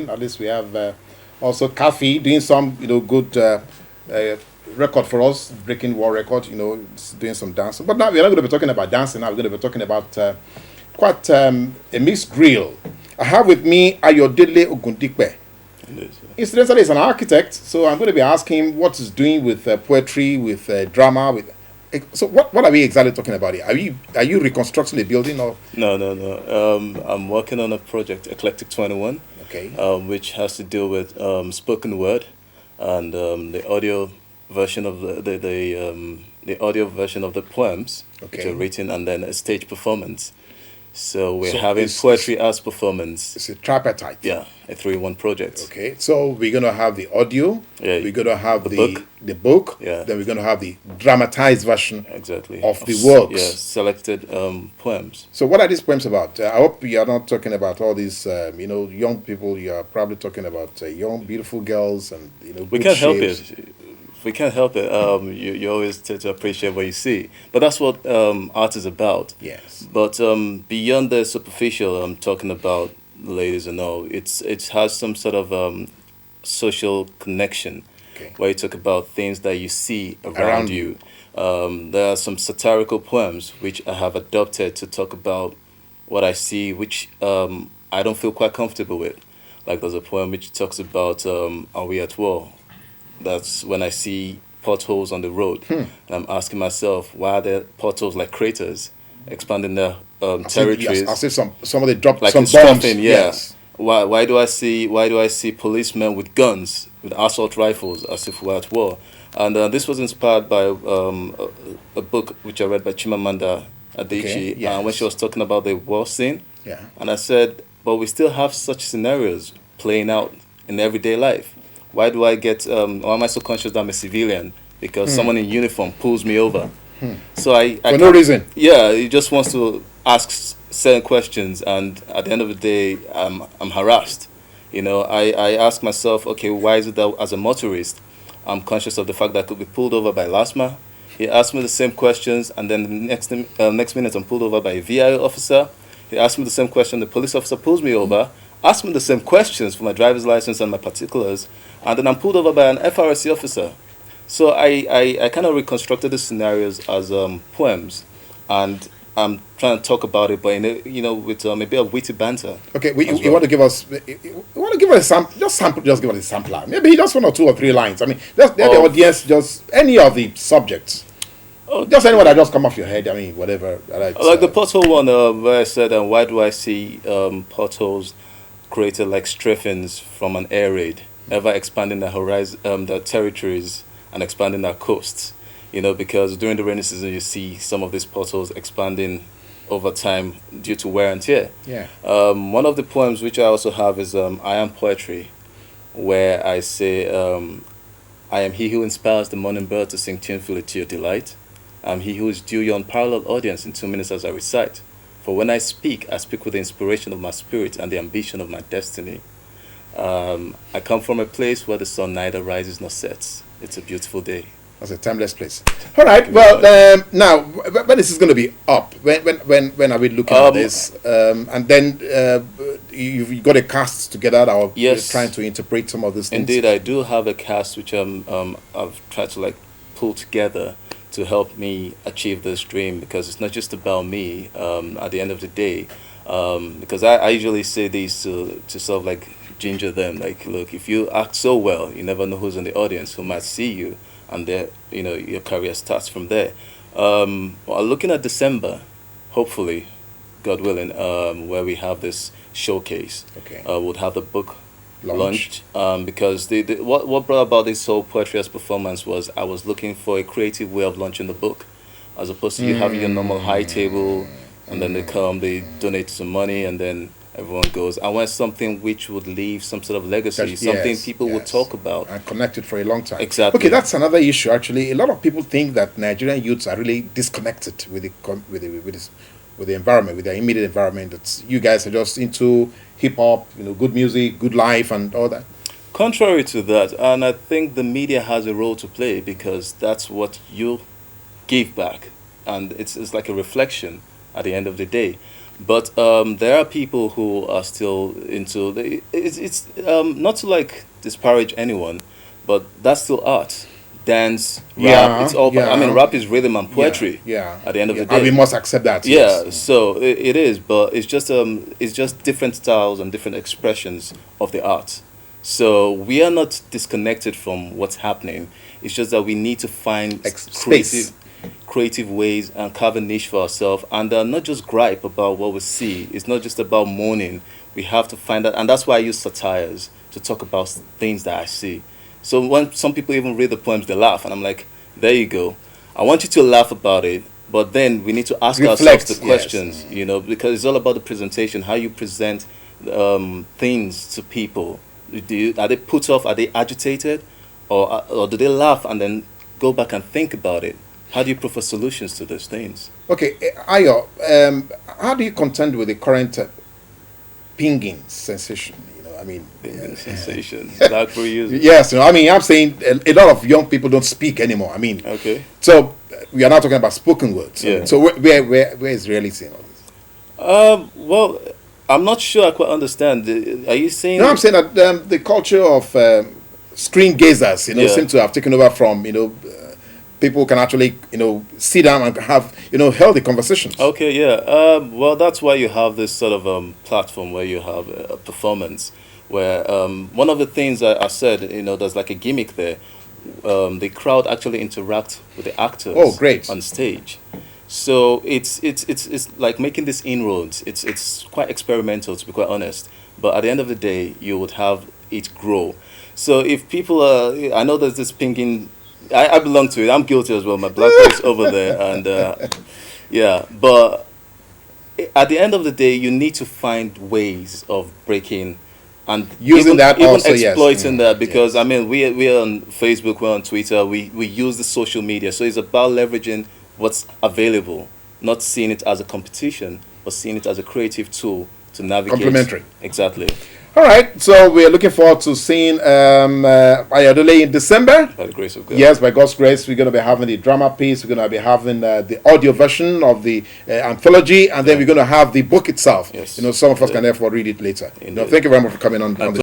At least we have also Kathy doing some, good record for us, breaking world record, doing some dancing. But now we're not going to be talking about dancing. Now we're going to be talking about quite a mixed grill. I have with me Ayodeji Ogundipe. Incidentally, he's an architect, so I'm going to be asking him what he's doing with poetry, with drama. So what are we exactly talking about here? Are you reconstructing the building or? No. I'm working on a project, Eclectic 21, Okay. Which has to do with spoken word and the audio version of the audio version of the poems, which Okay. are written, and then a stage performance. So we're So having poetry as performance. It's a tripartite. Yeah, a 3-in-1 project. Okay, so we're going to have the audio, Yeah, we're going to have the book, Yeah. then we're going to have the dramatized version Exactly. of the works. Yeah, selected poems. So what are these poems about? I hope you are not talking about all these, young people. You are probably talking about young, beautiful girls and, We good can't help shapes. it. We can't help it. You always tend to appreciate what you see. But that's what art is about. Yes. But beyond the superficial, I'm talking about ladies and all. It has some sort of social connection, Okay. where you talk about things that you see around Around you. There are some satirical poems which I have adopted to talk about what I see, which I don't feel quite comfortable with. Like there's a poem which talks about are we at war? That's when I see potholes on the road. And I'm asking myself, why are there potholes like craters expanding their territories? As if somebody dropped Like some it's bombs. dropping, yeah. Yes. Why do I see policemen with guns, with assault rifles, as if we're at war? And this was inspired by a book which I read by Chimamanda Adichie, Okay, yes. when she was talking about the war scene. Yeah. And I said, but we still have such scenarios playing out in everyday life. Why do I why am I so conscious that I'm a civilian? Because someone in uniform pulls me over. So I For no reason. Yeah, he just wants to ask certain questions, and at the end of the day, I'm harassed. I ask myself, okay, why is it that as a motorist, I'm conscious of the fact that I could be pulled over by LASMA? He asked me the same questions, and then the next minute I'm pulled over by a VIO officer. He asked me the same question, the police officer pulls me over, asked me the same questions for my driver's license and my particulars, and then I'm pulled over by an FRSC officer. So I kind of reconstructed the scenarios as poems, and I'm trying to talk about it, but with a bit of witty banter. Okay, you want to give us? You want to give us a sample? Just give us a sampler. Maybe just 1 or 2 or 3 lines. I mean, just let the audience just any of the subjects. Just anyone that just come off your head. I mean, whatever. Like the pothole one, where I said, why do I see potholes created like strafings from an air raid, ever expanding the horizon, the territories, and expanding our coasts? Because during the rainy season, you see some of these potholes expanding over time due to wear and tear. Yeah. One of the poems which I also have is I Am Poetry, where I say, I am he who inspires the morning bird to sing tunefully to your delight. I'm he who is due your unparalleled audience in 2 minutes as I recite. For when I speak with the inspiration of my spirit and the ambition of my destiny. I come from a place where the sun neither rises nor sets. It's a beautiful day. That's a timeless place. All right. Well, now when this is going to be up? When are we looking at this? And then you've got a cast together that are Yes. trying to interpret some of these things. Indeed, I do have a cast which I've tried to pull together to help me achieve this dream, because it's not just about me at the end of the day. Because I usually say this to sort of ginger them, look, if you act so well, you never know who's in the audience who might see you, and there your career starts from there. Looking at December, hopefully, God willing, where we have this showcase. Okay. We'll have the book launched, because what brought about this whole poetry as performance was I was looking for a creative way of launching the book, as opposed to you having your normal high table, and then they donate some money, and then everyone goes. I want something which would leave some sort of legacy, something people would talk about. And connected for a long time. Exactly. Okay, that's another issue, actually. A lot of people think that Nigerian youths are really disconnected with the environment, with their immediate environment. That you guys are just into hip-hop, good music, good life, and all that. Contrary to that, and I think the media has a role to play, because that's what you give back, and it's like a reflection at the end of the day. But there are people who are still into it's not to like disparage anyone, but that's still art. Dance, rap, it's Yeah, all. I mean, yeah, rap is rhythm and yeah, poetry. yeah, At the end of yeah. the And we day, must accept that. Yes. yeah. So it is, but it's just different styles and different expressions of the art. So we are not disconnected from what's happening. It's just that we need to find Space. creative ways and carve a niche for ourselves, and not just gripe about what we see. It's not just about mourning. We have to find that, and that's why I use satires to talk about things that I see. So when some people even read the poems, they laugh, and I'm like, there you go. I want you to laugh about it, but then we need to ask ourselves the Reflect. Yes. questions, because it's all about the presentation, how you present things to people. Are they put off? Are they agitated? Or do they laugh and then go back and think about it? How do you propose solutions to those things? Okay, Ayo, how do you contend with the current pinging sensation? I mean, Thinking sensation. BlackBerry users. yes, I mean, I'm saying a lot of young people don't speak anymore. I mean, Okay. so we are not talking about spoken words. I mean, Yeah. so where is really saying all this? Well, I'm not sure I quite understand. Are you No, I'm saying? saying that the culture of screen gazers, Yeah. seem to have taken over from, people can actually, sit down and have, healthy conversations. Okay, yeah. Well, that's why you have this sort of platform where you have a performance, where one of the things I said, there's like a gimmick there. The crowd actually interact with the Oh, actors great. on stage, so it's like making this inroads. It's quite experimental, to be quite honest. But at the end of the day, you would have it grow. So if people are, I know there's this pinging. I belong to it. I'm guilty as well. My BlackBerry's over there, and yeah, but at the end of the day, you need to find ways of breaking and Using that even also, yes. exploiting that, because I Yes. mean we're on Facebook, we're on Twitter, we use the social media, so it's about leveraging what's available, not seeing it as a competition, but seeing it as a creative tool to navigate. Complementary. Exactly. All right, so we're looking forward to seeing Ayodele in December. By the grace of God. Yes, by God's grace, we're going to be having the drama piece. We're going to be having the audio version of the anthology, and then Yeah. we're going to have the book itself. Yes. Some of us can Indeed. therefore read it later. Indeed. Thank you very much for coming on My the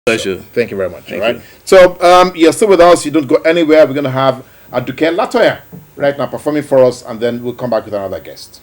Pleasure. So, thank you very much. Thank all right. you. So you're still with us. You don't go anywhere. We're going to have Aduke Latoya right now performing for us, and then we'll come back with another guest.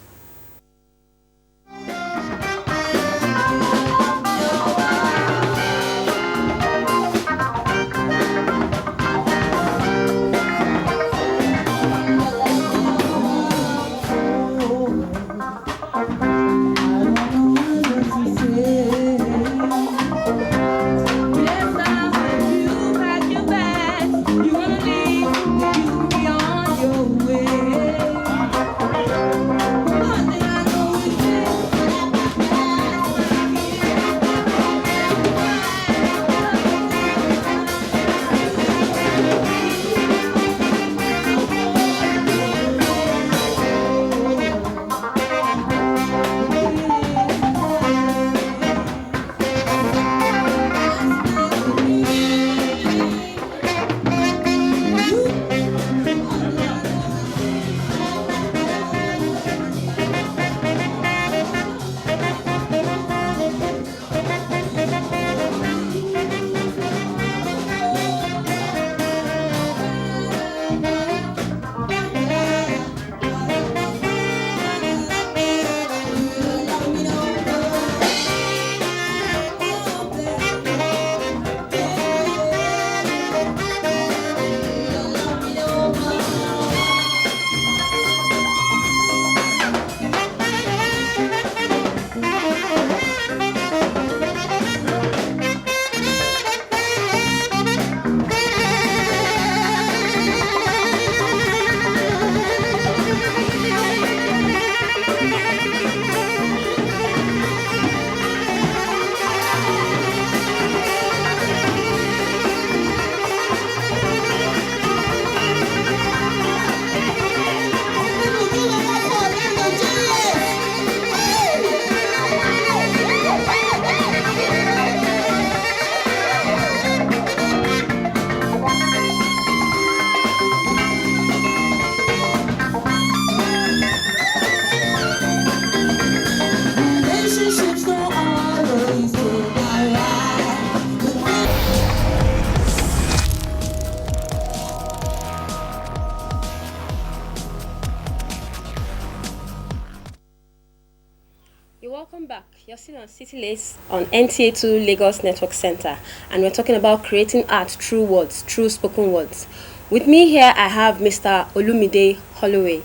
Welcome back. You're still on City Lace on NTA2 Lagos Network Center, and we're talking about creating art through words, through spoken words. With me here, I have Mr. Olumide Holloway.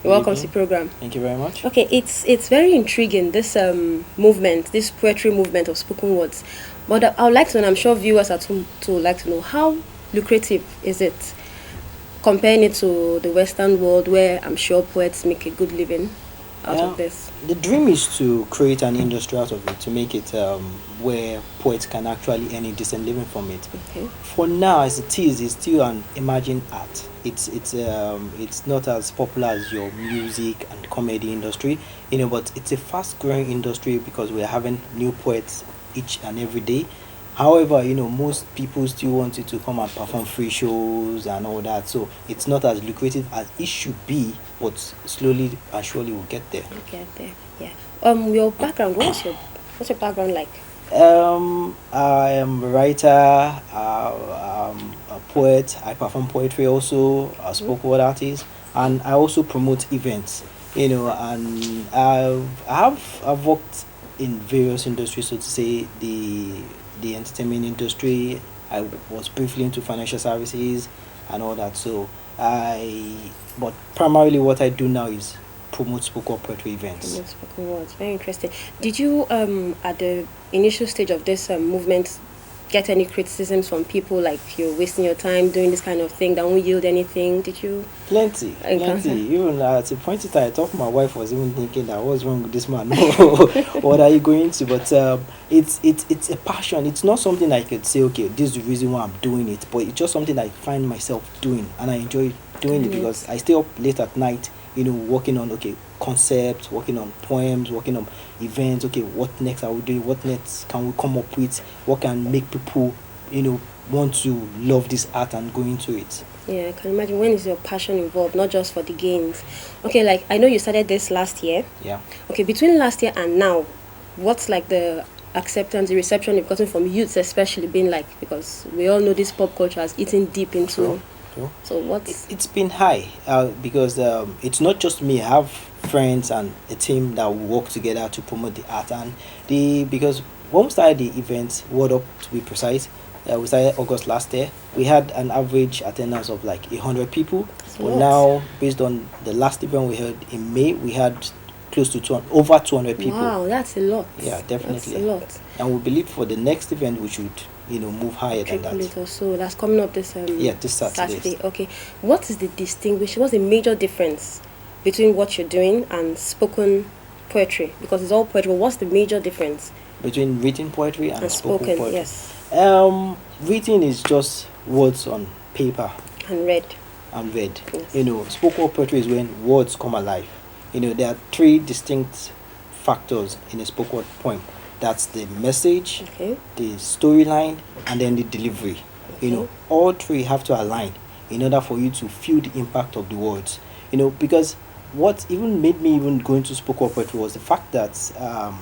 You're welcome to the program. Thank you very much. Okay, it's very intriguing, this movement, this poetry movement of spoken words. But I would like to, and I'm sure viewers are to like to know, how lucrative is it, comparing it to the Western world, where I'm sure poets make a good living out of this? The dream is to create an industry out of it, to make it where poets can actually earn a decent living from it. Okay. For now, as it is, it's still an emerging art. It's not as popular as your music and comedy industry, but it's a fast-growing industry because we're having new poets each and every day. However, most people still want you to come and perform free shows and all that, so it's not as lucrative as it should be, but slowly and surely we'll get there. Yeah. Your background, what's your background like? I am a writer, a poet. I perform poetry also, a spoken word artist, and I also promote events. And I've worked in various industries, so to say, the entertainment industry. I was briefly into financial services and all that. So but primarily what I do now is promote spoken poetry events. Promote spoken words. Very interesting. Did you at the initial stage of this movement get any criticisms from people, like you're wasting your time doing this kind of thing that won't yield anything? Did you? Plenty. Even at a point in time, I thought my wife was even thinking that what's wrong with this man? What are you going to? But it's a passion. It's not something I could say, okay, this is the reason why I'm doing it, but it's just something I find myself doing, and I enjoy doing it because I stay up late at night, working on concepts, working on poems, working on events. Okay, what next are we doing? What next can we come up with? What can make people want to love this art and go into it? Yeah, I can imagine. When is your passion involved, not just for the gains? Okay, like I know you started this last year. Yeah. Okay, between last year and now, what's like the acceptance, the reception you've gotten from youths especially been like? Because we all know this pop culture has eaten deep into... True. So what's... It's been high because it's not just me. I have friends and a team that work together to promote the art, and because when we started the event, Word Up to be precise, we started August last year. We had an average attendance of like 100 people. But now, based on the last event we held in May, we had close to over 200 people. Wow, that's a lot. Yeah, definitely. That's a lot. And we believe for the next event we should, move higher than Triple that. it or so. That's coming up this this Saturday. Okay. What's the major difference between what you're doing and spoken poetry? Because it's all poetry, but what's the major difference between written poetry and spoken poetry? Yes. Written is just words on paper. And read. Yes. Spoken poetry is when words come alive. There are three distinct factors in a spoken word poem. That's the message, the storyline, and then the delivery. All three have to align in order for you to feel the impact of the words. Because what even made me even go into spoken word poetry was the fact that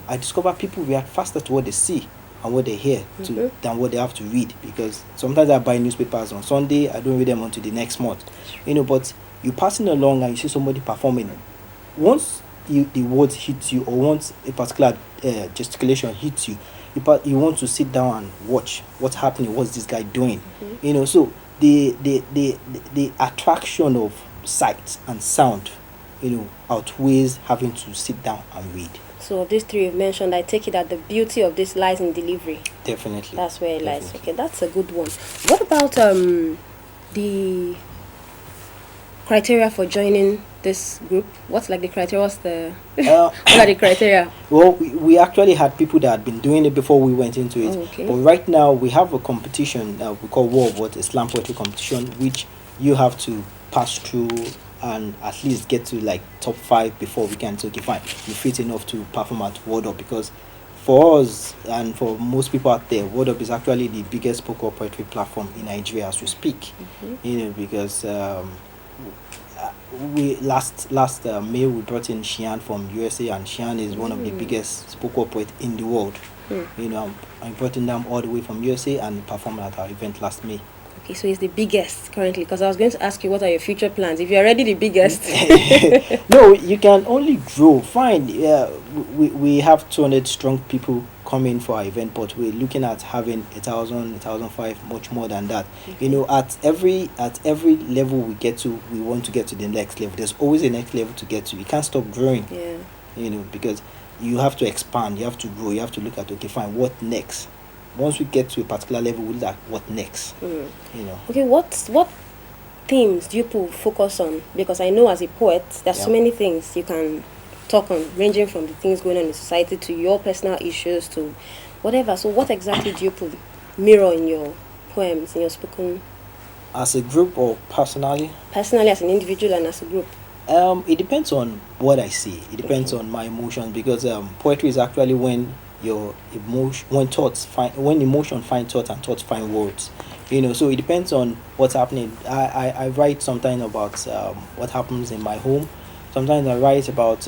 I discovered people react faster to what they see and what they hear than what they have to read. Because sometimes I buy newspapers on Sunday, I don't read them until the next month. But you're passing along and you see somebody performing. Once the words hit you, or once a particular gesticulation hits you, you want to sit down and watch what's happening, what's this guy doing. So the attraction of sight and sound outweighs having to sit down and read. So of these three you've mentioned, I take it that the beauty of this lies in delivery. Definitely. That's where it lies. Okay, that's a good one. What about the criteria for joining this group? What's like the criteria? What are the criteria? Well, we actually had people that had been doing it before we went into it. Okay. But right now we have a competition we call War of What, a slam poetry competition, which you have to pass through and at least get to like top 5 before we can say, okay, fine, you're fit enough to perform at Word Up. Because for us and for most people out there, Word Up is actually the biggest spoken poetry platform in Nigeria as we speak. Because we last May we brought in Shian from USA, and Shian is one of the biggest spoken poet in the world. I'm brought them all the way from USA and performed at our event last May. Okay, so it's the biggest currently, because I was going to ask you what are your future plans if you're already the biggest. No, you can only grow. Fine. We have 200 strong people coming for our event, but we're looking at having 1,000, 1,005, much more than that. At every level we get to, we want to get to the next level. There's always a next level to get to. You can't stop growing. Because you have to expand, you have to grow, you have to look at, okay, fine, what next? Once we get to a particular level, we'll look at what next. Okay, what themes do you focus on? Because I know as a poet, there's so many things you can talk on, ranging from the things going on in society to your personal issues to whatever. So what exactly do you mirror in your poems, in your spoken? As a group or personally? Personally, as an individual and as a group. It depends on what I see. It depends on my emotions, because poetry is actually when your emotion, when emotion find thought and thoughts find words. So it depends on what's happening. I write sometimes about what happens in my home. Sometimes I write about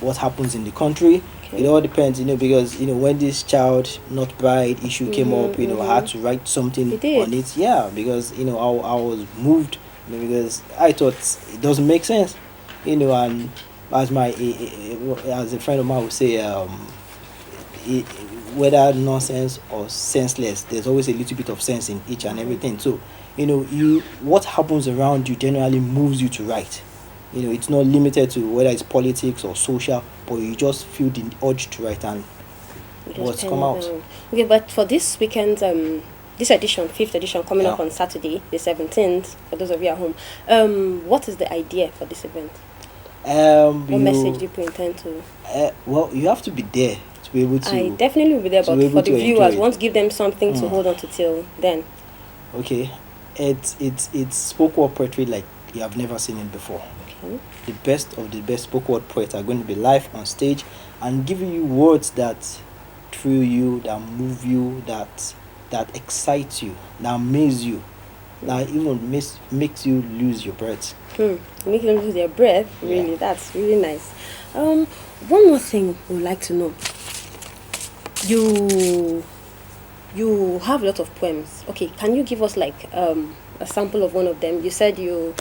what happens in the country. It all depends, because when this child not bride issue came up, I had to write something on it. Yeah, because I was moved, because I thought it doesn't make sense, and as a friend of mine would say, whether nonsense or senseless, there's always a little bit of sense in each and everything. So what happens around you generally moves you to write. It's not limited to whether it's politics or social, but you just feel the urge to write and what's come out. Okay, but for this weekend, this edition, 5th edition, coming up on Saturday, the 17th, for those of you at home, what is the idea for this event? What message do you intend to? Well, you have to be there to be able to. I definitely will be there, but for the viewers, want to give them something to hold on to till then. Okay, it's spoken word poetry like you have never seen it before. Okay. The best of the best spoken word poets are going to be live on stage and giving you words that thrill you, that move you, that excite you, that amaze you, that even makes you lose your breath. Make them lose their breath. Really, that's really nice. One more thing we would like to know. you you have a lot of poems. Okay, can you give us like a sample of one of them? You said you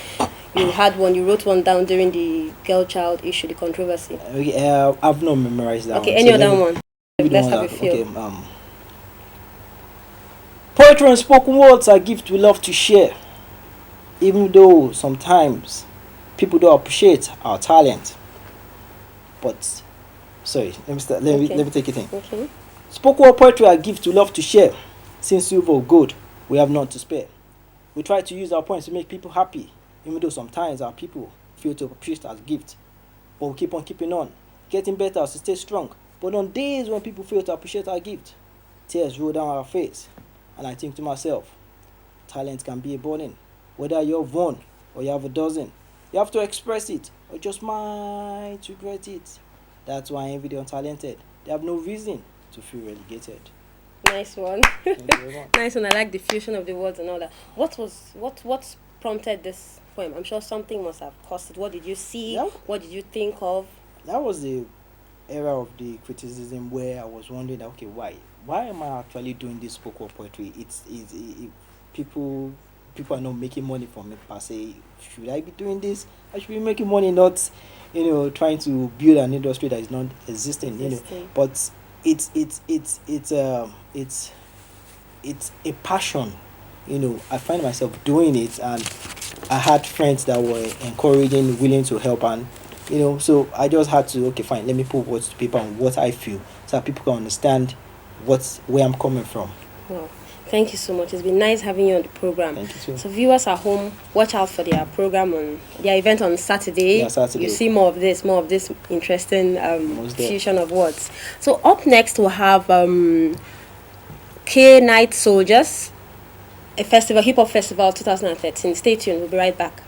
had one, you wrote one down during the girl child issue, the controversy. Okay, I've not memorized that Okay, one. any So other one? maybe the Let's one have a that feel. okay. Poetry and spoken words are gift we love to share, even though sometimes people don't appreciate our talent. But sorry, let me start. Okay. Let me take it in. Okay. Spoken word poetry are gift we love to share. Since silver or gold, we have none to spare. We try to use our points to make people happy, even though sometimes our people feel to appreciate as gift. But we keep on keeping on, getting better as we stay strong. But on days when people fail to appreciate our gift, tears roll down our face, and I think to myself, talent can be a burden. Whether you have one or you have a dozen, you have to express it or just might regret it. That's why I envy the untalented. They have no reason to feel relegated. Nice one. Thank you very much. Nice one. I like the fusion of the words and all that. What prompted this poem? I'm sure something must have caused it. What did you see? Yeah. What did you think of? That was the era of the criticism where I was wondering, okay, why am I actually doing this spoken word poetry? People are not making money from it per se. Should I be doing this? I should be making money, not trying to build an industry that is not existing. But it's a passion. I find myself doing it, and I had friends that were encouraging, willing to help, and so I just had to, okay, fine, let me put words to paper on what I feel, so that people can understand where I'm coming from. Wow. Thank you so much. It's been nice having you on the program. Thank you too. So viewers at home, watch out for their program on their event on Saturday. Yeah, Saturday. You see more of this interesting Most there. fusion of words. So up next we'll have K Night Soldiers, a festival, hip hop festival 2013. Stay tuned. We'll be right back.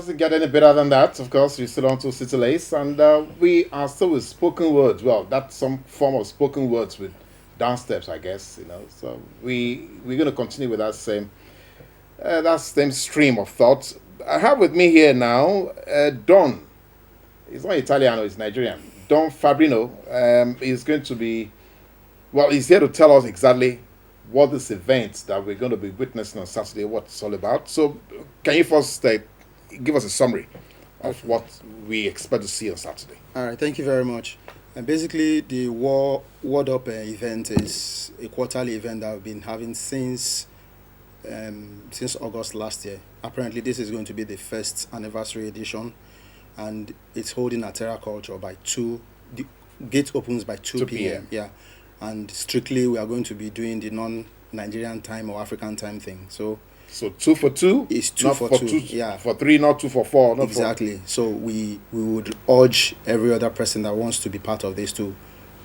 doesn't get any better than that. Of course, we still on to City Lace, and we are still with spoken words. Well, that's some form of spoken words with dance steps, I guess. So we're going to continue with that same stream of thoughts. I have with me here now Don. He's not Italiano, he's Nigerian. Don Fabrino is going to be, well, he's here to tell us exactly what this event that we're going to be witnessing on Saturday, what it's all about. So, can you first give us a summary of what we expect to see on Saturday? All right, thank you very much. And basically, the World Up event is a quarterly event that we've been having since August last year. Apparently, this is going to be the first anniversary edition, and it's holding at Terra Culture by 2. The gate opens by 2 p.m. Yeah. And strictly, we are going to be doing the non-Nigerian time or African time thing. So 2 for 2? It's 2 for 2. Yeah. For 3, not 2 for 4. Not exactly. So we would urge every other person that wants to be part of this to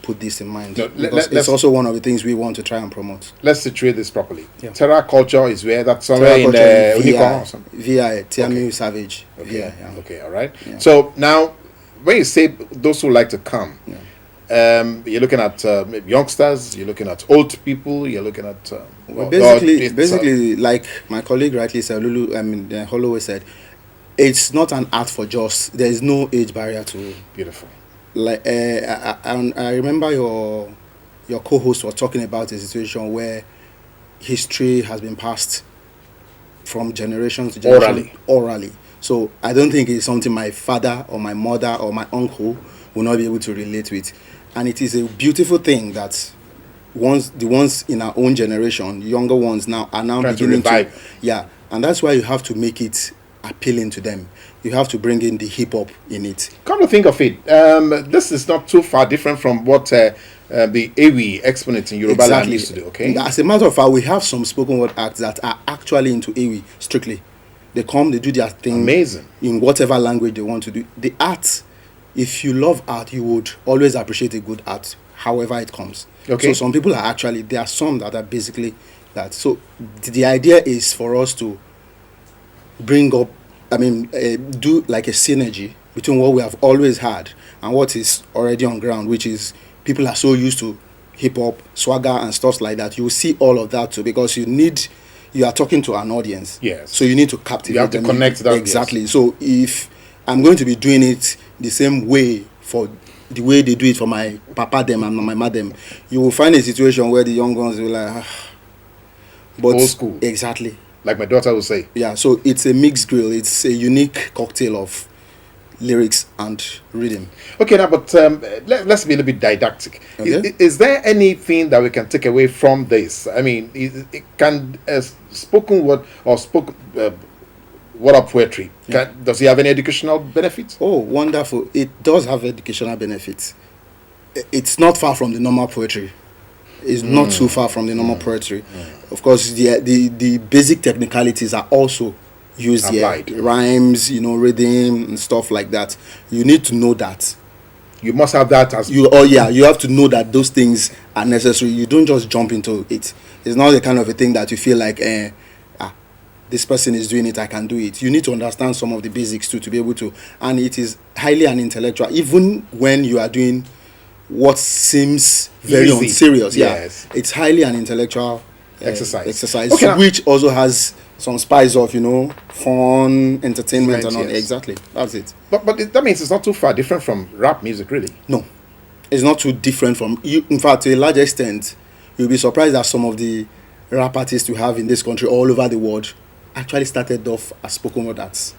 put this in mind. No, it's also one of the things we want to try and promote. Let's situate this properly. Yeah. Terra Culture is where? That's somewhere in Unicon or something? VI, Tiamu Savage. Okay. VI, yeah. Okay, all right. Yeah. So now, when you say those who like to come, you're looking at youngsters, you're looking at old people, you're looking at... basically, like my colleague rightly said, Holloway said, it's not an art for just... There is no age barrier to it. Beautiful. Like I remember your co-host was talking about a situation where history has been passed from generation to generation orally. So I don't think it's something my father or my mother or my uncle will not be able to relate with. And it is a beautiful thing that the ones in our own generation, younger ones now, are now beginning to and that's why you have to make it appealing to them. You have to bring in the hip hop in it. Come to think of it, this is not too far different from what the Ewi exponents in Yoruba land used to do. Okay. As a matter of fact, we have some spoken word acts that are actually into Ewi strictly. They come, they do their thing. Amazing. In whatever language they want to do. The art, if you love art, you would always appreciate a good art, however it comes. Okay. So some people are actually, there are some that are basically that. So the idea is for us to bring up, do like a synergy between what we have always had and what is already on ground, which is people are so used to hip hop, swagger and stuff like that. You will see all of that too, because you are talking to an audience. Yes. So you need to captivate them. You have to connect that. Exactly. Yes. So if I'm going to be doing it the same way for the way they do it for my papa them and my madam, you will find a situation where the young ones will like, but old school. Exactly. Like my daughter will say. Yeah. So it's a mixed grill. It's a unique cocktail of lyrics and rhythm. Okay, now, but let's be a little bit didactic. Okay. Is there anything that we can take away from this? I mean, can spoken word or spoken word of poetry, does it have any educational benefits? Oh, wonderful. It does have educational benefits. It's not far from the normal poetry. It's not too far from the normal poetry. Of course, the basic technicalities are also used applied here. Rhymes, rhythm and stuff like that. You need to know that. You must have that as you. Oh yeah, you have to know that those things are necessary. You don't just jump into it. It's not the kind of a thing that you feel like, this person is doing it, I can do it. You need to understand some of the basics too to be able to. And it is highly an intellectual, even when you are doing what seems very unserious. Yes. Yeah, it's highly an intellectual exercise. Okay, which also has some spice of fun, entertainment, and all. Yes. Exactly, that's it. But that means it's not too far different from rap music, really. No, it's not too different from. In fact, to a large extent, you'll be surprised that some of the rap artists we have in this country, all over the world, actually started off as spoken word arts.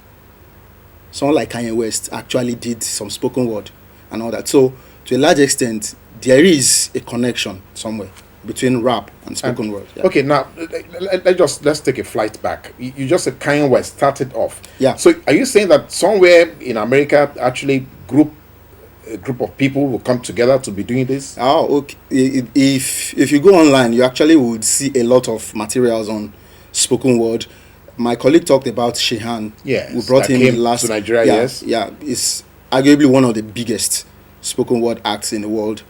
Someone like Kanye West actually did some spoken word and all that. So, to a large extent, there is a connection somewhere between rap and spoken word. Yeah. Okay, now let's take a flight back. You just said Kanye West started off. Yeah. So are you saying that somewhere in America, actually a group of people will come together to be doing this? Oh, okay. If you go online, you actually would see a lot of materials on spoken word. My colleague talked about Shehan. Yes. We brought him last to Nigeria. Yeah, yes. Yeah, it's arguably one of the biggest spoken word acts in the world.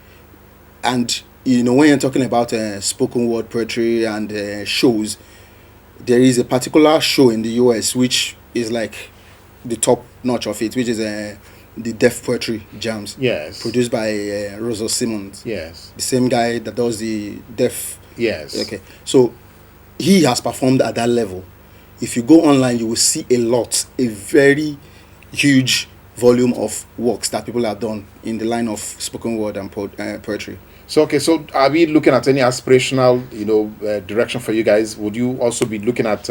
And when you're talking about spoken word poetry and shows, there is a particular show in the US which is like the top notch of it, which is the Deaf Poetry Jams. Yes. Produced by Rosa Simmons. Yes. The same guy that does the Deaf. Yes. Okay. So he has performed at that level. If you go online, you will see a very huge volume of works that people have done in the line of spoken word and poetry. So are we looking at any aspirational, direction for you guys? Would you also be looking at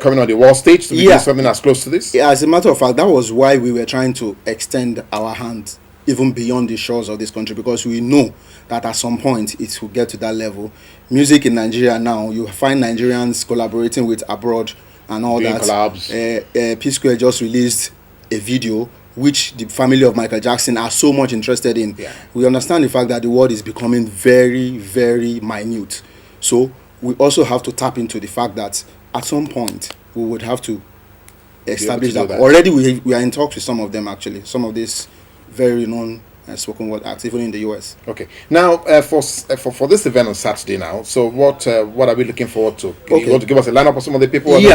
coming on the world stage to be doing something as close to this? Yeah, as a matter of fact, that was why we were trying to extend our hand even beyond the shores of this country, because we know that at some point it will get to that level. Music in Nigeria now, you find Nigerians collaborating with abroad and all doing that. Collabs. P Square just released a video which the family of Michael Jackson are so much interested in. Yeah. We understand the fact that the world is becoming very, very minute. So we also have to tap into the fact that at some point we would have to establish that. Already we are in talks with some of them, actually. Some of these very known spoken word acts, even in the US. Okay. Now, for this event on Saturday now, so what are we looking forward to? Okay. You want to give us a lineup of some of the people? Are you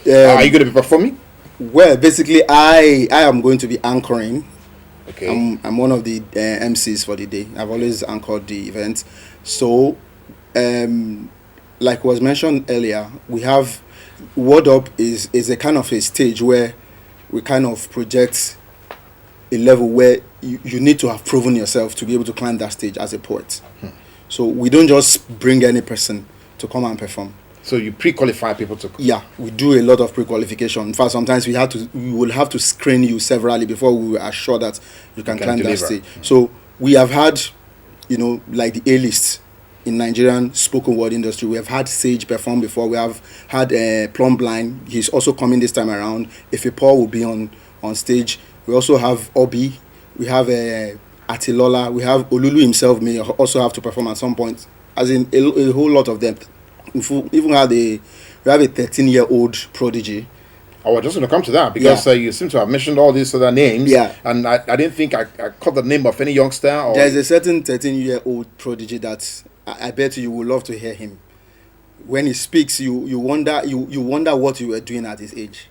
going to be performing? Well, basically, I am going to be anchoring. Okay. I'm one of the MCs for the day. I've always anchored the event. So, like was mentioned earlier, we have Word Up is a kind of a stage where we kind of project a level where you need to have proven yourself to be able to climb that stage as a poet. So we don't just bring any person to come and perform. So you pre-qualify people to come? Yeah, we do a lot of pre-qualification. In fact, sometimes we will have to screen you severally before we are sure that you can climb that stage. So we have had, like the A-list in Nigerian spoken word industry. We have had Sage perform before. We have had Plum Blind. He's also coming this time around. If Paul will be on stage. We also have Obi. We have Atilola. We have Olulu himself may also have to perform at some point. As in a whole lot of them. We even have we have a 13-year-old prodigy. I was just going to come to that because you seem to have mentioned all these other names. Yeah. And I didn't think I caught the name of any youngster. There's a certain 13-year-old prodigy that I bet you would love to hear him. When he speaks, you wonder what you were doing at his age.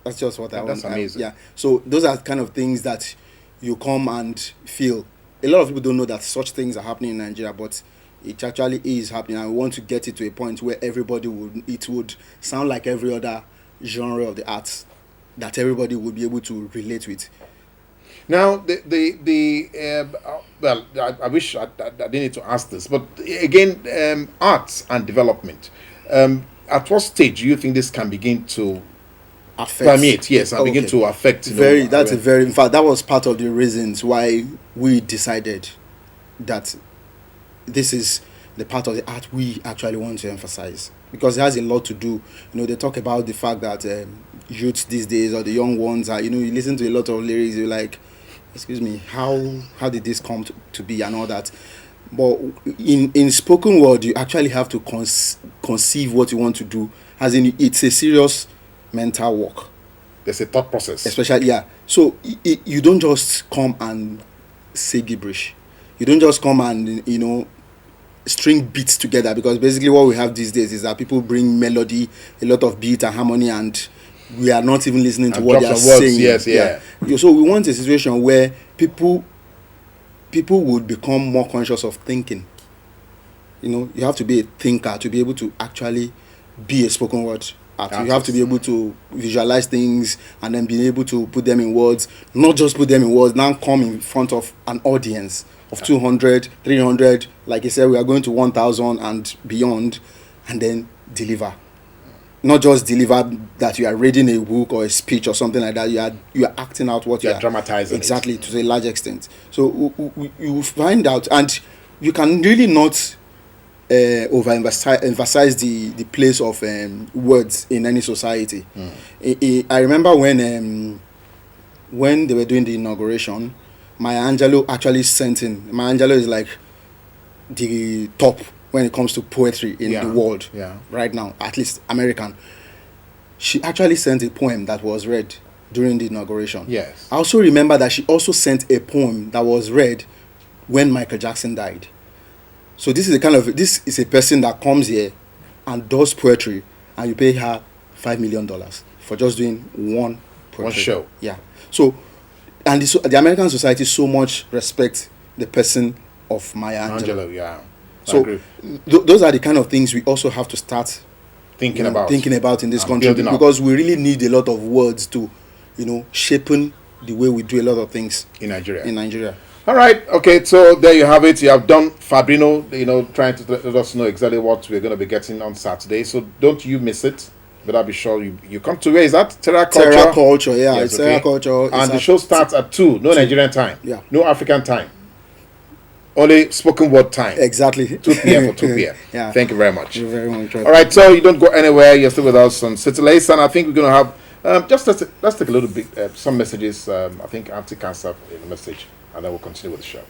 That's just what I want. That's amazing. So those are kind of things that you come and feel. A lot of people don't know that such things are happening in Nigeria, but it actually is happening. And we want to get it to a point where it would sound like every other genre of the arts that everybody would be able to relate with. Now, I wish I didn't need to ask this, but again, arts and development. At what stage do you think this can begin to permeate? Yes, and begin to affect. In fact, that was part of the reasons why we decided that this is the part of the art we actually want to emphasize, because it has a lot to do. They talk about the fact that youth these days, or the young ones, are, you listen to a lot of lyrics, you're like, excuse me, how did this come to be and all that. But in spoken word, you actually have to conceive what you want to do, as in it's a serious mental work. There's a thought process. Especially, so you don't just come and say gibberish. You don't just come and, string beats together, because basically what we have these days is that people bring melody, a lot of beat and harmony, and we are not even listening to what they are saying. Yes. So we want a situation where people would become more conscious of thinking. You have to be a thinker to be able to actually be a spoken word artist. You have to be able to visualize things and then be able to put them in words, not just put them in words, now come in front of an audience of 200, 300, like I said, we are going to 1,000 and beyond, and then deliver. Not just deliver that you are reading a book or a speech or something like that. You are acting out what you are dramatizing. Exactly, to a large extent. So you find out, and you can really not emphasize the place of words in any society. I remember when they were doing the inauguration, Maya Angelou actually sent in. Maya Angelou is like the top when it comes to poetry in the world right now, at least American. She actually sent a poem that was read during the inauguration. Yes. I also remember that she also sent a poem that was read when Michael Jackson died. So this is a person that comes here and does poetry, and you pay her $5 million for just doing one portrait. One show. Yeah. So, and the American society so much respect the person of Maya Angelou. Yeah. So those are the kind of things we also have to start thinking about in this country, because we really need a lot of words to, shaping the way we do a lot of things in Nigeria. All right. Okay. So there you have it. You have done Fabrino, trying to let us know exactly what we're going to be getting on Saturday. So don't you miss it. But I'll be sure you come to where is that? Terra Culture, yeah. Yes, it's Terra Culture. And the show starts at 2. No Nigerian time. Yeah. No African time. Only spoken word time. Exactly. 2 p.m. for 2 p.m. Yeah. Thank you very much. You're very much. All right. So you don't go anywhere. You're still with us on City Lace, and I think we're going to have let's take a little bit some messages. I think Auntie can have a message, and then we'll continue with the show.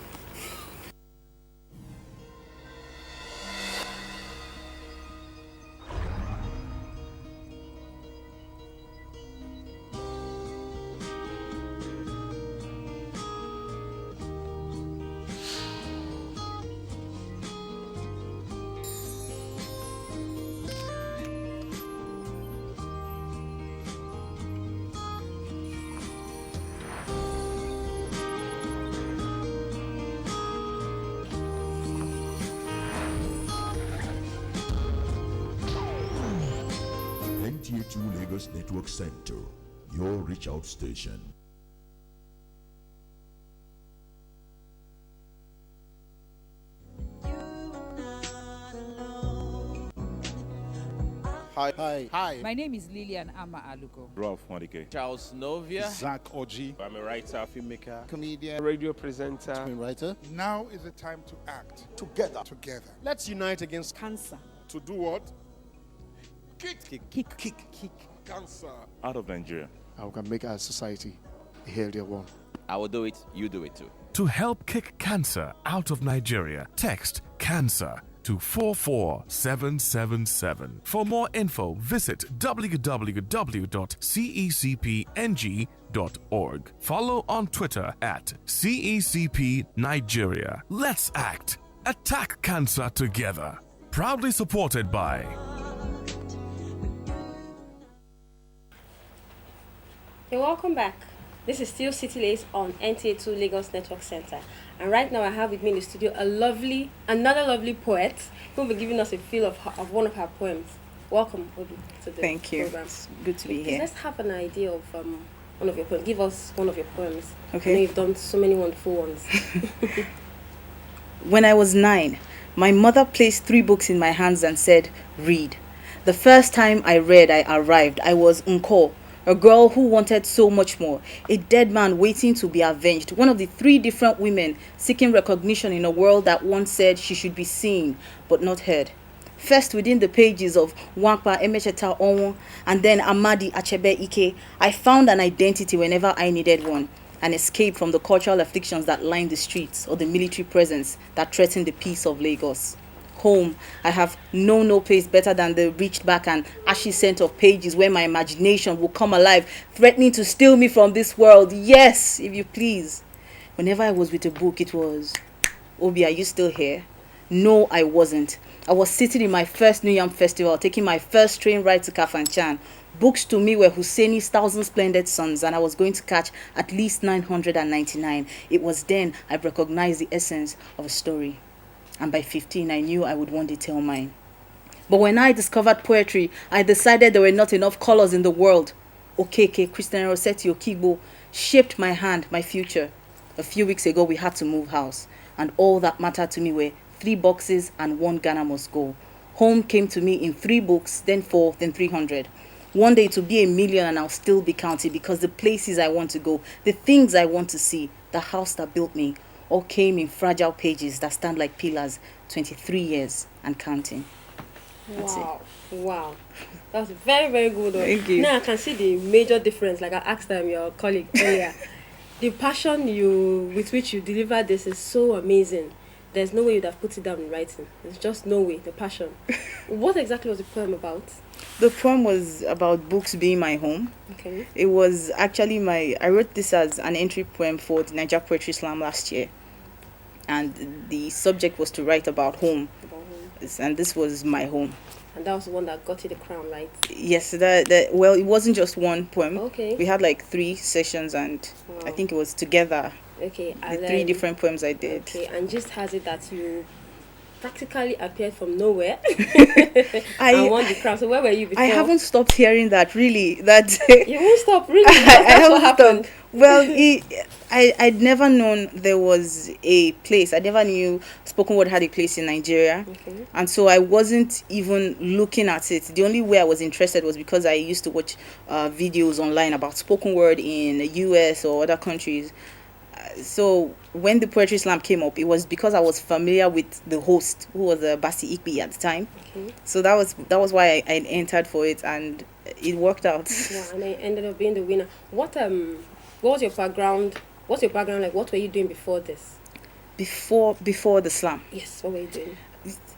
Lagos Network Center, your reach out station. Hi. My name is Lillian Ama Aluko. Ralph Mwadike. Charles Novia. Zach Oji. I'm a writer, filmmaker, comedian, radio presenter, screenwriter. Now is the time to act together. Let's unite against cancer. To do what? Kick Cancer out of Nigeria. How we can make our society a healthier one. I will do it, you do it too. To help kick cancer out of Nigeria, text cancer to 44777. For more info, visit www.cecpng.org. Follow on Twitter at CECP Nigeria. Let's act. Attack cancer together. Proudly supported by... Hey, welcome back. This is still City Lace on NTA2 Lagos Network Center. And right now I have with me in the studio another lovely poet who will be giving us a feel of one of her poems. Welcome, Obi, to the Thank you. program. It's good to be here. Let's have an idea of one of your poems. Give us one of your poems. Okay. I know you've done so many wonderful ones. When I was 9, my mother placed 3 books in my hands and said, read. The first time I read, I arrived. I was Nko, a girl who wanted so much more, a dead man waiting to be avenged, one of the 3 different women seeking recognition in a world that once said she should be seen but not heard. First within the pages of Wankpa Emecheta Onwo and then Amadi Achebe Ike, I found an identity whenever I needed one, an escape from the cultural afflictions that line the streets or the military presence that threaten the peace of Lagos. Home, I have known no place better than the reached back and ashy scent of pages where my imagination will come alive, threatening to steal me from this world. Yes, if you please. Whenever I was with a book, it was, Obi, are you still here? No, I wasn't. I was sitting in my first New Yam Festival, taking my first train ride to Kafanchan. Books to me were Husseini's 1,000 Splendid Suns, and I was going to catch at least 999. It was then I recognized the essence of a story. And by 15, I knew I would one day tell mine. But when I discovered poetry, I decided there were not enough colors in the world. Okeke, Christian Rossetti, Okigbo shaped my hand, my future. A few weeks ago, we had to move house. And all that mattered to me were 3 boxes and 1 Ghana must go. Home came to me in 3 books, then 4, then 300. One day it will be 1 million and I'll still be counting, because the places I want to go, the things I want to see, the house that built me, all came in fragile pages that stand like pillars, 23 years and counting. That's Wow. That was very, very good. Thank you. Now I can see the major difference, like I asked your colleague earlier. The passion with which you deliver this is so amazing. There's no way you'd have put it down in writing. There's just no way, the passion. What exactly was the poem about? The poem was about books being my home. Okay. It was actually I wrote this as an entry poem for the Nigeria Poetry Slam last year. And the subject was to write about home. And this was my home. And that was the one that got you the crown, right? Yes, that well, it wasn't just one poem. Okay. We had like 3 sessions, and I think it was together. Okay, The and 3 then, different poems I did. Okay, and just has it that you practically appeared from nowhere I and won the crown. So where were you before? I haven't stopped hearing that, really. That You won't stop, really? I That's what haven't happened. stopped. Well, I'd never known there was a place. I never knew spoken word had a place in Nigeria. Okay. And so I wasn't even looking at it. The only way I was interested was because I used to watch videos online about spoken word in the US or other countries. So when the poetry slam came up, it was because I was familiar with the host, who was Basi Ikpi at the time. Okay. So that was why I entered for it, and it worked out. Yeah, and I ended up being the winner. What was your background? What's your background like? What were you doing before this? Before the slam? Yes, what were you doing?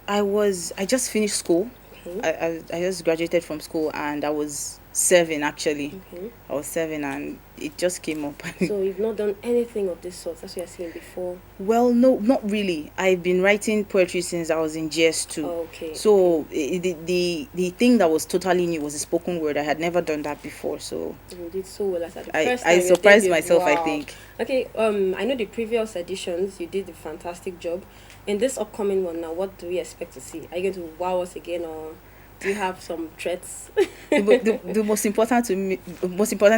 I just finished school. Okay. I just graduated from school, and I was serving, actually. Okay. I was serving, and it just came up. So you've not done anything of this sort? That's what you're saying before? Well, no, not really. I've been writing poetry since I was in GS2. Okay. So the thing that was totally new was the spoken word. I had never done that before, so You did so well. As at the I first time you surprised did it. myself, I Wow. think. Okay. I know the previous editions you did a fantastic job. In this upcoming one now, what do we expect to see? Are you going to wow us again, or do you have some threats? The most important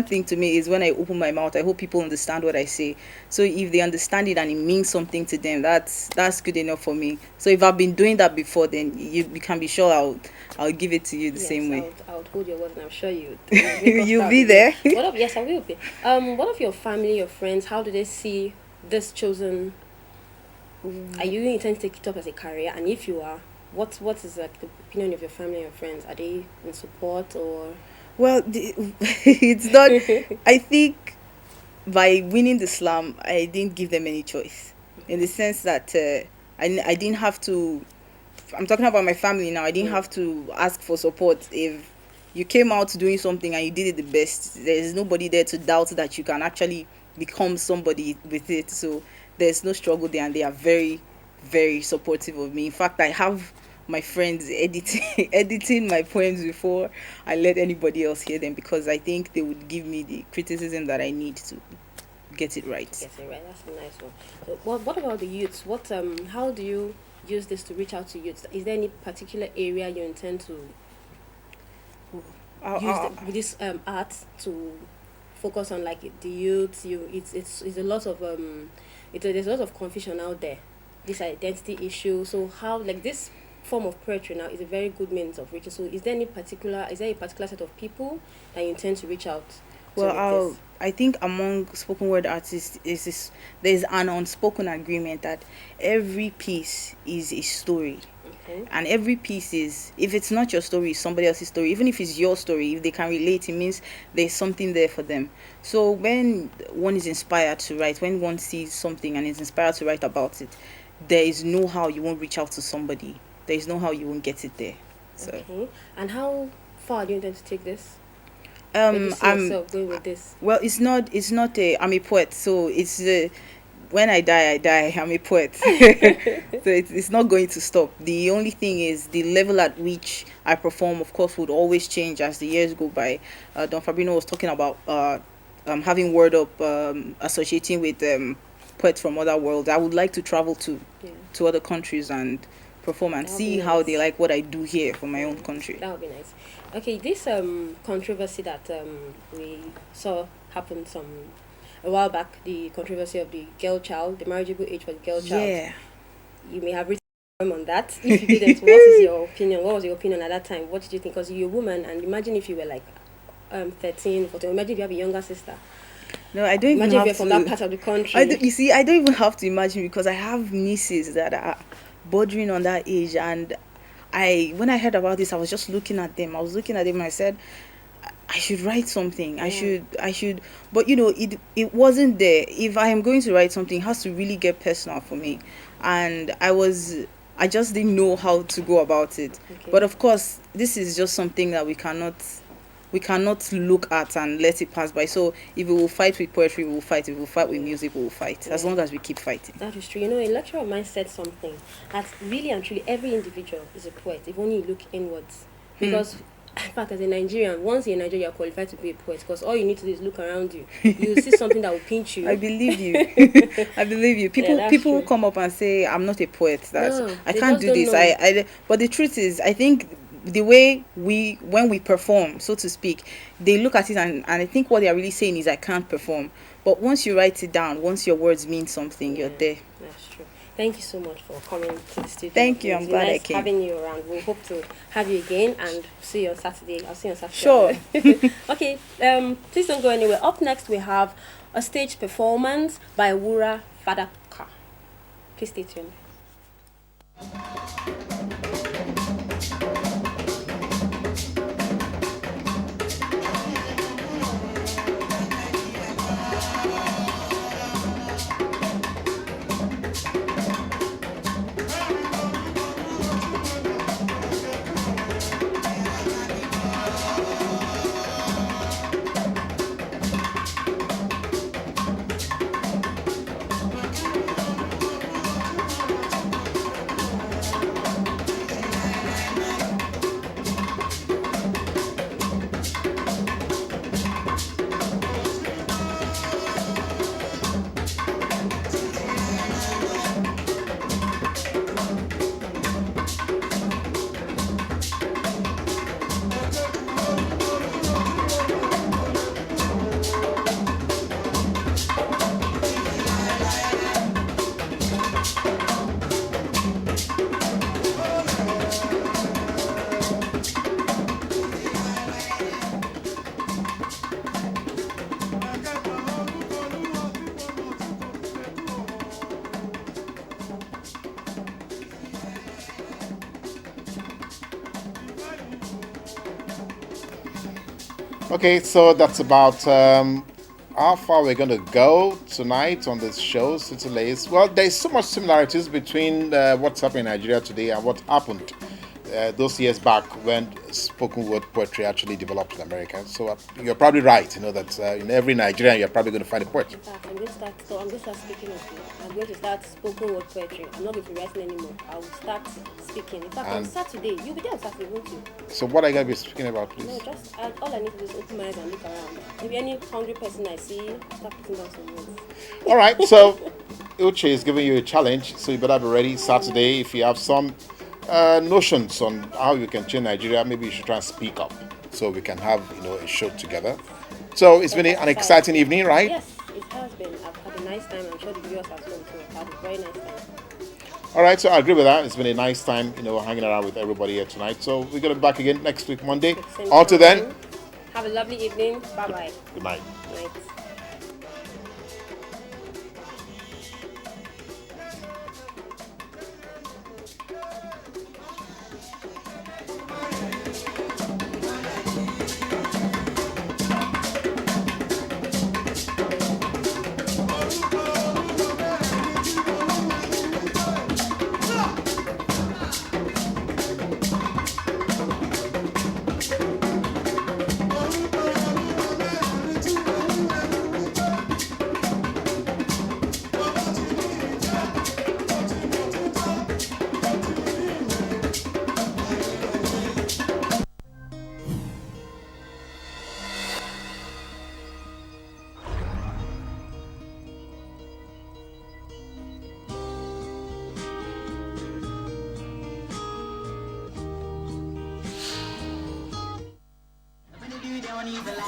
thing to me is when I open my mouth, I hope people understand what I say. So if they understand it and it means something to them, that's good enough for me. So if I've been doing that before, then you can be sure I'll give it to you the same way. I would hold your word, and I'm sure you. You'll be there. Yes, I will be. What of your family, your friends? How do they see this chosen? Are you intend to take it up as a career? And if you are, what is like the opinion of your family and your friends? Are they in support or? Well, it's not. I think by winning the slam, I didn't give them any choice, in the sense that I didn't have to. I'm talking about my family now. I didn't have to ask for support. If you came out doing something and you did it the best, there's nobody there to doubt that you can actually become somebody with it. So there's no struggle there, and they are very, very supportive of me. In fact, I have my friends editing my poems before I let anybody else hear them, because I think they would give me the criticism that I need to get it right. Get it right. That's a nice one. So, what about the youths? How do you use this to reach out to youths? Is there any particular area you intend to use this art to focus on, like the youth? It's a lot of there's a lot of confusion out there, this identity issue. So how, like, this form of poetry now is a very good means of reaching. So is there a particular set of people that you intend to reach out to? Well, I think among spoken word artists there's an unspoken agreement that every piece is a story. Okay. And every piece is, if it's not your story, it's somebody else's story. Even if it's your story, if they can relate, it means there's something there for them. So when one is inspired to write, when one sees something and is inspired to write about it, there is no how you won't reach out to somebody. There is no how you won't get it there. So. Okay. And how far do you intend to take this? I'm going with this. Well, it's not I'm a poet, so it's when I die, I'm a poet. So it's not going to stop. The only thing is the level at which I perform, of course, would always change as the years go by. Don Fabrino was talking about having Word Up, associating with poets from other worlds. I would like to travel to other countries and perform and see how they like what I do here for my own country. That would be nice. Okay, this controversy that we saw happen a while back, the controversy of the girl child, the marriageable age for the girl child. Yeah. You may have written on that. If you didn't, what is your opinion? What was your opinion at that time? What did you think? Because you're a woman, and imagine if you were like 13, 14. Imagine if you have a younger sister. No, I don't even imagine have if you're from that part of the country. I don't even have to imagine, because I have nieces that are bordering on that age, and when I heard about this, I was just looking at them. And I said, I should write something. I should, but it wasn't there. If I am going to write something, it has to really get personal for me, and I just didn't know how to go about it. Okay. But of course, this is just something that we cannot we cannot look at and let it pass by. So if we will fight with poetry, we will fight. If we will fight with music, we will fight. As long as we keep fighting. That is true. You know, a lecturer of mine said something that really and truly every individual is a poet if only you look inwards. Because, in fact, as a Nigerian, once you're in Nigeria, you're qualified to be a poet because all you need to do is look around you. You see something that will pinch you. I believe you. I believe you. People come up and say, I'm not a poet. I can't do this. But the truth is, I think the way when we perform, so to speak, they look at it and I think what they are really saying is I can't perform. But once you write it down, once your words mean something, you're there. That's true. Thank you so much for coming to the studio. Thank you. I'm glad I came. Having you around. We hope to have you again and see you on Saturday. I'll see you on Saturday. Sure. Okay. Please don't go anywhere. Up next, we have a stage performance by Wura Fadaka. Please stay tuned. Okay, so that's about how far we're going to go tonight on this show, City Lace. Well, there's so much similarities between what's happening in Nigeria today and what happened those years back when spoken word poetry actually developed in America. So you're probably right, that in every Nigerian you're probably going to find a poet. In fact, I'm going to start speaking of you. I'm going to start spoken word poetry. I'm not going to be writing anymore. I will start speaking. In fact, on Saturday, you'll be there on Saturday, won't you? So what are you going to be speaking about, please? No, just all I need to do is open my eyes and look around. If any hungry person I see, start putting down some words. All right, so Uche is giving you a challenge, so you better be ready Saturday. If you have some notions on how you can change Nigeria, maybe you should try and speak up so we can have a show together. So it's been an exciting evening, right? Yes, it has been. I've had a nice time. I'm sure the viewers as well too. I've had a very nice time. All right, so I agree with that. It's been a nice time, hanging around with everybody here tonight. So we're going to be back again next week, Monday. Until then, have a lovely evening. Bye-bye. Good night. Good night.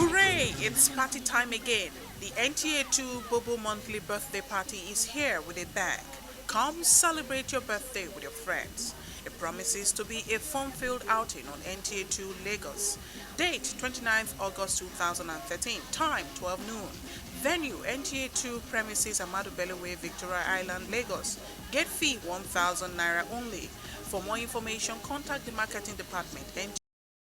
Hooray! It's party time again. The NTA2 Bobo monthly birthday party is here with a bang. Come celebrate your birthday with your friends. It promises to be a fun-filled outing on NTA2 Lagos. Date 29th August 2013. Time 12 noon. Venue NTA2 premises Amadu Bello Way, Victoria Island, Lagos. Gate fee 1,000 naira only. For more information, contact the marketing department NTA